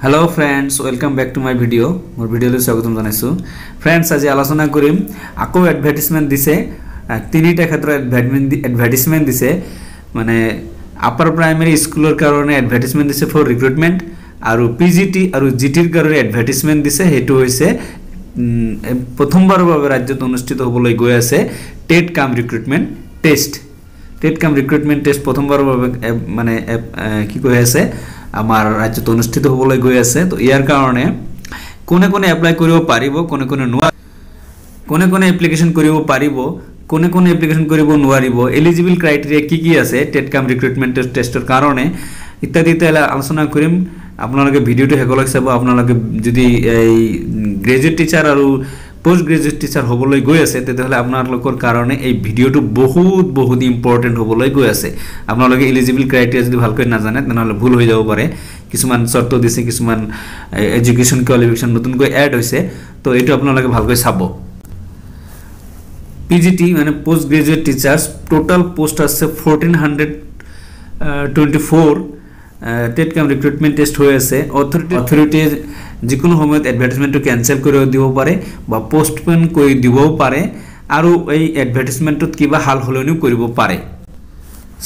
hello friends welcome back to my video मोर भिडिओले स्वागतम जानाइছো फ्रेंड्स आज आलोचना करिम आको एडभार्टाइजमेंट दिसे तीनिटा क्षेत्र एडभार्टाइजमेंट दिसे माने अपर प्राइमरी स्कूलर कारणे एडभार्टाइजमेंट दिसे फॉर रिक्रुटमेंट आरो पीजीटी आरो जीटीर कारणे एडभार्टाइजमेंट दिसे हेतु होइसे प्रथमबार भाबे राज्यत अनुष्ठित होबोलै गय আছে टेट কাম रिक्रुटमेंट टेस्ट प्रथमबार भाबे माने কি কই আছে आमार राज्यत अनुष्ठित होबोलै गय আছে तो यार कारणे कोने कोने एप्लाई करिबो पारिबो कोने कोने एप्लिकेशन करिबो पारिबो कोने कोने एप्लिकेशन करिबो नोवारिबो एलिजिबल क्राइटेरिया की আছে टेट কাম रिक्रुटमेंट टेस्टर कारणे इत्यादि आलोचना करिम आपनालोके भिडिओটো हेकलक चाबो आपनालोके जदि ग्रेजुएट टीचार और पोस्ट ग्रेजुएट टीचार होबोलै गय আছে তেতিয়াহলে आपनालोকৰ কাৰণে এই ভিডিওটো বহুত ইম্পৰ্টেন্ট होबोलै गय আছে आपनालोके এলিজিবল ক্ৰাইটেৰিয়া যদি ভালকৈ নাজানে তেনহলে ভুল হৈ যাব পাৰে কিছুমান শর্ত দিছে কিছুমান এডুকেশন কোয়ালিফিকেশন নতুনকৈ এড হৈছে তো এটো आपनालोके ভালকৈ চাব पीजीटी माने post graduate teachers total post আছে 1424 टेट কাম रिक्रुटमेंट टेस्ट হৈ আছে অথৰিটি যিকোনো সময়ত এডভাৰ্টাইজমেন্টটো ক্যান্সেল কৰি দিব পাৰে বা পোস্টপোন কৰি দিবও পাৰে আৰু এই এডভাৰ্টাইজমেন্টত কিবা হাল হলনিও কৰিব পাৰে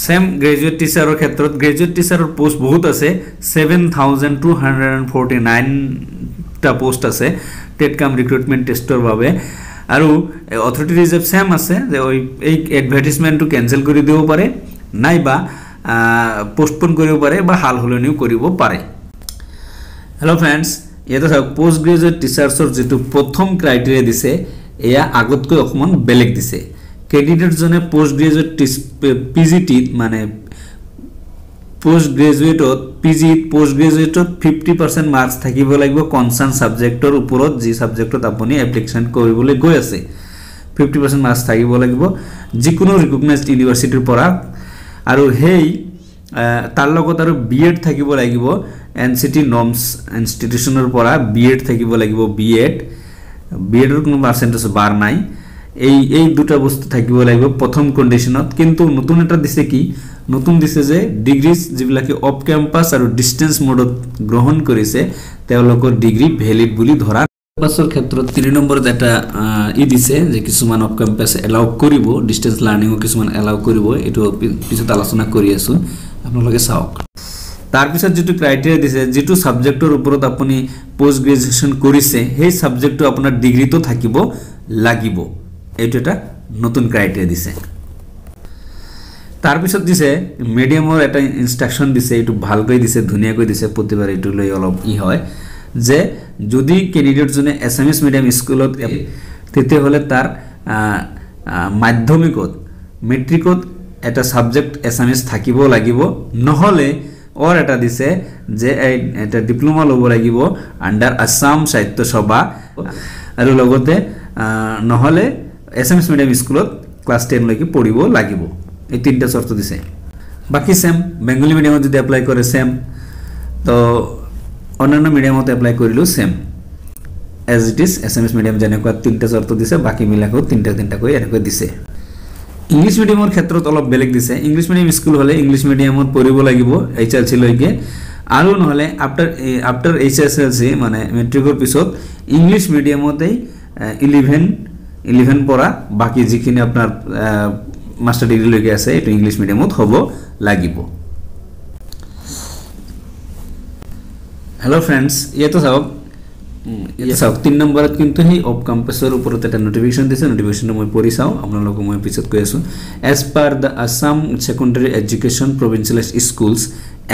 सेम ग्रेजुएट टीचाৰৰ ক্ষেত্ৰত গ্ৰেজুৱেট টিচাৰৰ পোষ্ট বহুত আছে 7249 টা পোষ্ট আছে টেট কাম ৰিক্ৰুটমেন্ট টেষ্টৰ বাবে আৰু অথৰিটি ৰিজাৰ্ভ সেম আছে যে এই এডভাৰ্টাইজমেন্টটো ক্যান্সেল কৰি দিব পাৰে নাইবা पोस्टपोन करिबो पारे बा हाल हलनिও करिबो पारे हेलो फ्रेंड्स এটা সব পোস্ট গ্ৰেজুৱেট টিচাৰ্ছৰ যেটো প্ৰথম ক্ৰাইটেৰিয়া দিছে এয়া আগতকৈ অকমান বেলেগ দিছে ক্যান্ডিডেট জনে পোস্ট গ্ৰেজুৱেট পিজিটি মানে পোস্ট গ্ৰেজুৱেটত পিজি পোস্ট গ্ৰেজুৱেটত 50% মাৰ্কস থাকিব লাগিব কনসাৰ্ন সাবজেক্টৰ ওপৰত যি সাবজেক্টত আপুনি এপ্লিকেশন কৰিবলৈ গৈ আছে 50% মাৰ্কস থাকিব লাগিব যিকোনো ৰিকগনাইজড ইউনিভাৰ্সিটিৰ পৰা আৰু হেই তাৰ লগত আৰু বিএড থাকিব লাগিব এনসিটি নৰ্মস ইনস্টিটিউশনৰ পৰা বিএড থাকিব লাগিব বিএডৰ কোনো পাৰ্সেন্টেজ বাৰ নাই এই দুটা বস্তু থাকিব লাগিব প্ৰথম কন্ডিশনত কিন্তু নতুন এটা দিছে কি নতুন দিছে যে ডিগ্ৰীজ যিবিলাকে অফ ক্যাম্পাস আৰু ডিসটেন্স মোডত গ্ৰহণ কৰিছে তেওঁলোকৰ ডিগ্ৰী ভ্যালিড বুলি ধৰা পাছৰ ক্ষেত্ৰত 3 নম্বৰত এটা ই দিছে যে কিছুমান অফ ক্যাম্পাস এলাউ কৰিব ডিসটেন্স লাৰ্নিং কিছুমান এলাউ কৰিব এটো পিছত আলোচনা কৰি আছো আপোনালোকে চাওক তাৰ পিছত যেটো ক্ৰাইটেৰিয়া দিছে যেটো সাবজেক্টৰ ওপৰত আপুনি পোস্ট গ্ৰেজুৱেচন কৰিছে সেই সাবজেক্টটো আপোনাৰ ডিগ্ৰীটো থাকিব লাগিব এটো এটা নতুন ক্ৰাইটেৰিয়া দিছে তাৰ পিছত দিছে মিডিয়ামৰ এটা ইনস্ট্ৰাকশন দিছে এটো ভালকৈ দিছে ধুনিয়াকৈ দিছে প্ৰতিবাৰ এটো লৈ অলপ ই হয় যে যদি ক্যান্ডিডেট জনে এসএমএস মিডিয়াম স্কুলত তেতে হলে তার মাধ্যমিকত মেট্রিকত এটা সাবজেক্ট এসএমএস থাকিব লাগিব নহলে और এটা দিছে যে এটা ডিপ্লোমা লব লাগিব আন্ডার আসাম সাহিত্য সভা আৰু লগতে নহলে এসএমএস মিডিয়াম স্কুলত ক্লাস 10 লৈকে পঢ়িব লাগিব এই তিনটা শর্ত দিছে বাকি সেম বেঙ্গলি মিডিয়ামত যদি এপ্লাই কৰে সেম তো অন্যান্য মিডিয়ামত এপ্লাই কৰিলো same as it is SMS medium যেনেকুৱা তিনটা শৰ্ত দিছে বাকি মিলাকো তিনটা কৈ এনেকৈ দিছে इंग्लिश मिडियाমৰ ক্ষেত্ৰত অলপ বেলেগ দিছে इंग्लिश মিডিয়াম স্কুল হলে इंग्लिश মিডিয়ামত পঢ়িব লাগিব এইচএলসি লৈকে আৰু নহলে আফটাৰ এইচএসএলসি মানে মেট্ৰিকৰ পিছত इंग्लिश মিডিয়ামতেই 11 পঢ়া বাকি যিখিনি আপোনাৰ মাস্টাৰ ডিগ্ৰী লৈকে আছে এটো इंग्लिश মিডিয়ামত হ'ব লাগিব हेलो फ्रेंड्स ये तो सब 3 নম্বৰত কিন্তু হি অফ ক্যাম্পাসৰ ওপৰত এটা নোটিফিকেশন দিছে নোটিফিকেশনটো মই পঢ়ি চাও আপোনালোকক মই পিছত কৈ আছো as per the Assam secondary education provincial schools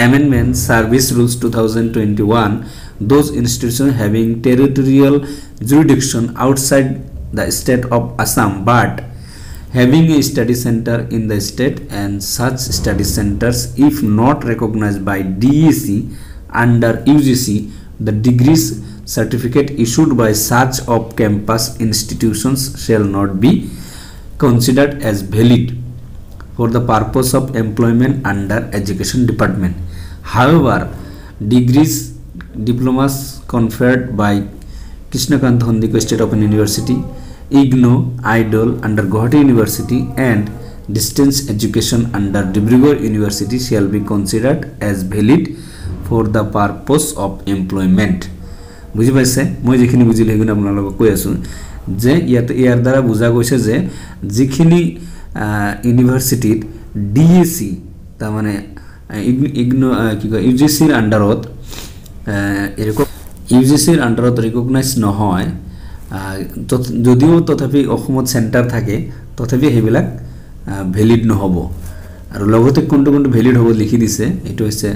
amendment service rules 2021 those institutions having territorial jurisdiction outside the state of Assam but having a study center in the state and such study centers if not recognized by DEC under UGC the degrees certificate issued by such of campus institutions shall not be considered as valid for the purpose of employment under education department however degrees diplomas conferred by Krishnakant Hondiko State Open University IGNOU IDOL under Guwahati University and distance education under Dibrugarh University shall be considered as valid for the purpose of employment বুজি পাইছে মই যিখিনি বুজিলে সেইখিনি আপোনালোকক কৈ আছোঁ যে ইয়াৰ দ্বাৰা বুজা গৈছে যে যিখিনি ইউনিভাৰ্চিটিত ডিএসি তাৰমানে ইগনো কি কয় ইউজিসিৰ আন্ডাৰত ইউজিসিৰ আন্ডাৰত ৰিকগনাইজ নহয় যদিও তথাপি অসমত সেন্টাৰ থাকে তথাপি হেবিলাক ভ্যালিড নহব আৰু লগতে কোনটো ভ্যালিড হ'ব লিখি দিছে এটো হৈছে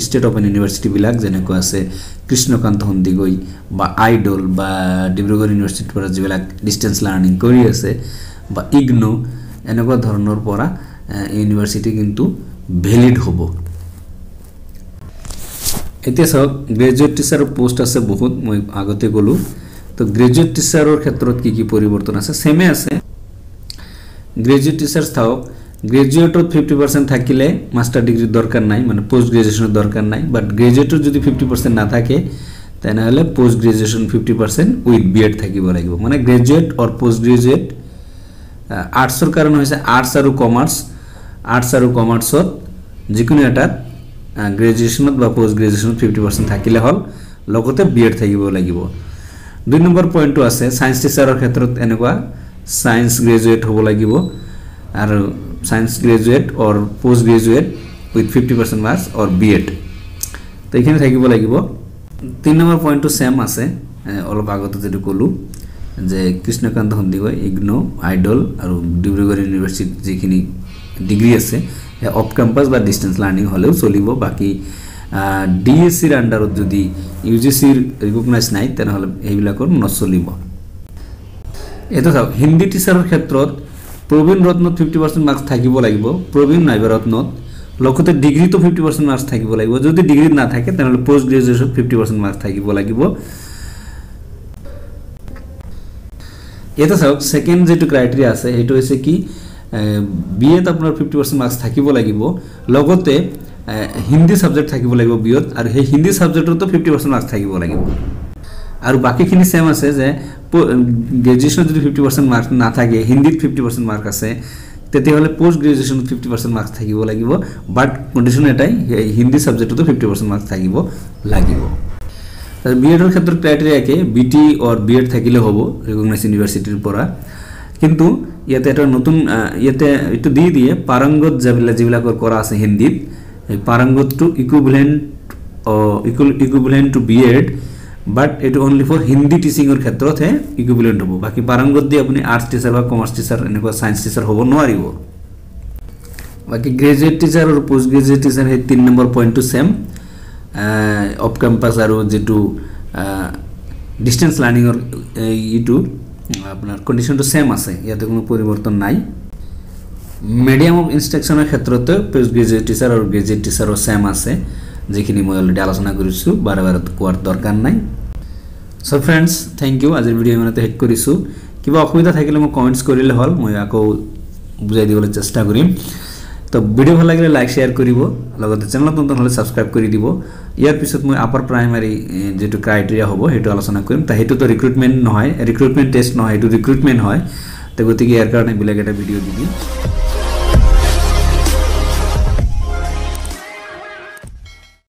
ষ্টেট অপেন ইউনিভাৰ্চিটি বিলাক যেনেকৈ আছে কৃষ্ণকান্ত সন্দিকৈ বা আইডল বা ডিব্ৰুগড় ইউনিভাৰ্চিটিৰ পৰা যিবিলাক ডিসটেন্স লাৰ্নিং কৰি আছে বা ইগনো এনেকুৱা ধৰণৰ পৰা ইউনিভাৰ্চিটি কিন্তু ভ্যালিড হ'ব এতিয়া সব গ্ৰেজুৱেট টিচাৰৰ পোষ্ট আছে বহুত মই আগতে গলো তো গ্ৰেজুৱেট টিচাৰৰ ক্ষেত্ৰত কি পৰিৱৰ্তন আছে সেমে আছে গ্ৰেজুৱেট টিচাৰ থাওক গ্ৰেজুৱেটত 50% থাকিলে মাস্টাৰ ডিগ্ৰী দৰকাৰ নাই মানে পোষ্ট গ্ৰেজুৱেচনৰ দৰকাৰ নাই বাট গ্ৰেজুৱেটত যদি 50% না থাকে তেনেহলে পোষ্ট গ্ৰেজুৱেচন 50% উইথ বিএড থাকিব লাগিব মানে গ্ৰেজুৱেট অৰ পোষ্ট গ্ৰেজুৱেট আৰ্টছৰ কাৰণ হৈছে আৰ্টছ আৰু কমাৰ্চত যিকোনো এটা গ্ৰেজুৱেচনত বা পোষ্ট গ্ৰেজুৱেচনত 50% থাকিলে হল লগতে বিএড থাকিব লাগিব 2 নম্বৰ পইণ্টটো আছে সায়েন্স টিচাৰৰ ক্ষেত্ৰত এনেকুৱা সায়েন্স গ্ৰেজুৱেট হ'ব লাগিব আৰু science graduate or post graduate with 50% marks or BEd তো এখানে থাকিব লাগিব 3 নম্বৰ পইণ্টটো সেম আছে অলপ আগতে যেটো কলো যে কৃষ্ণকান্ত সন্দিকৈ ইগনো আইডল আৰু ডিব্ৰুগড় ইউনিভাৰ্চিটি যিখিনি ডিগ্ৰী আছে অফ ক্যাম্পাস বা ডিসটেন্স লাৰ্নিং হলেও চলিব বাকি ডিএসসি ৰ আন্ডাৰত যদি ইউজিসি ৰিকগনাইজ নাই তেনেহলে এইবিলাকৰ নচলিব এটা চাও হিন্দী টিচাৰৰ ক্ষেত্ৰত প্ৰবীণ ৰত্নত 50% মাৰ্কস থাকিব লাগিব প্ৰবীণ নাইবা ৰত্নত লগতে ডিগ্ৰীটো 50% মাৰ্কস থাকিব লাগিব যদি ডিগ্ৰী না থাকে তেনেহলে পোষ্ট গ্ৰেজুৱেচন 50% মাৰ্কস থাকিব লাগিব এটা চাও সেকেন্ড যেটো ক্ৰাইটেৰিয়া আছে হেটো হৈছে কি বিএত আপোনাৰ 50% মাৰ্কস থাকিব লাগিব লগতে হিন্দী সাবজেক্ট থাকিব লাগিব বিএত আৰু সেই হিন্দী সাবজেক্টতো 50% মাৰ্কস থাকিব লাগিব আৰু বাকিখিনি সেম আছে যে গ্ৰেজুৱেচন যদি 50% মাৰ্কস না থাকে হিন্দীত 50% মাৰ্ক আছে তেতিয়াহলে পোষ্ট গ্ৰেজুৱেচন 50% মাৰ্কস থাকিব লাগিব বাট কন্ডিশন এটাই হিন্দী সাবজেক্টতো 50% মাৰ্কস থাকিব লাগিব তাৰ বিএডৰ ক্ষেত্ৰত ক্ৰাইটেৰিয়া কি বিটি অৰ বিএড থাকিলে হ'ব ৰিকগনাইজ ইউনিভাৰ্চিটিৰ পৰা কিন্তু ইয়াতে এটা নতুন ইয়াতে এটো দিয়ে পাৰংগত যিবিলাকৰ কৰা আছে হিন্দীত এই পাৰংগতটো ইকুইভ্যালেন্ট টু বিএড বাট এটো অনলি ফৰ হিন্দী টিচিংৰ ক্ষেত্ৰত হে ইকুইভ্যালেন্ট হ'ব বাকি পাৰংগত দি আপুনি আৰ্টছ টিচাৰ বা কমাৰ্চ টিচাৰ এনেকুৱা সায়েন্স টিচাৰ হ'ব নোৱাৰিব বাকি গ্ৰেজুৱেট টিচাৰ আৰু পোষ্ট গ্ৰেজুৱেট টিচাৰ হে 3 নম্বৰ পইণ্টটো সেম অফ ক্যাম্পাস আৰু যেটো ডিসটেন্স লাৰ্নিংৰ ইটো আপনার কন্ডিশনটো সেম আছে ইয়াতে কোনো পরিবর্তন নাই মিডিয়াম অফ ইনস্ট্রাকশনের ক্ষেত্রতে পোস্ট গ্রাজুয়েট টিচার আর গ্রাজুয়েট টিচারও সেম আছে যেখিনি মই অলরেডি আলোচনা কৰিছো বাৰে কোৱাৰ দৰকাৰ নাই সো ফ্ৰেন্ডস থ্যাংক ইউ আজিৰ ভিডিও ইমানতে হেড কৰিছো কিবা অসুবিধা থাকিলে মই কমেন্টস কৰিলে হল মই আকৌ বুজাই দিবলৈ চেষ্টা কৰিম তো ভিডিও ভাল লাগিলে লাইক শেয়াৰ কৰিব লগতে চেনেলত নতুন হলে সাবস্ক্ৰাইব কৰি দিব ইয়াৰ পিছত মই আপাৰ প্ৰাইমাৰী যেটো ক্ৰাইটেৰিয়া হ'ব হেটো আলোচনা কৰিম তা হেটো তো ৰিক্ৰুটমেন্ট নহয় ৰিক্ৰুটমেন্ট টেষ্ট নহয় হেটো ৰিক্ৰুটমেন্ট হয় তো গতিকে ইয়াৰ কাৰণে বিলেগ এটা ভিডিও দিবি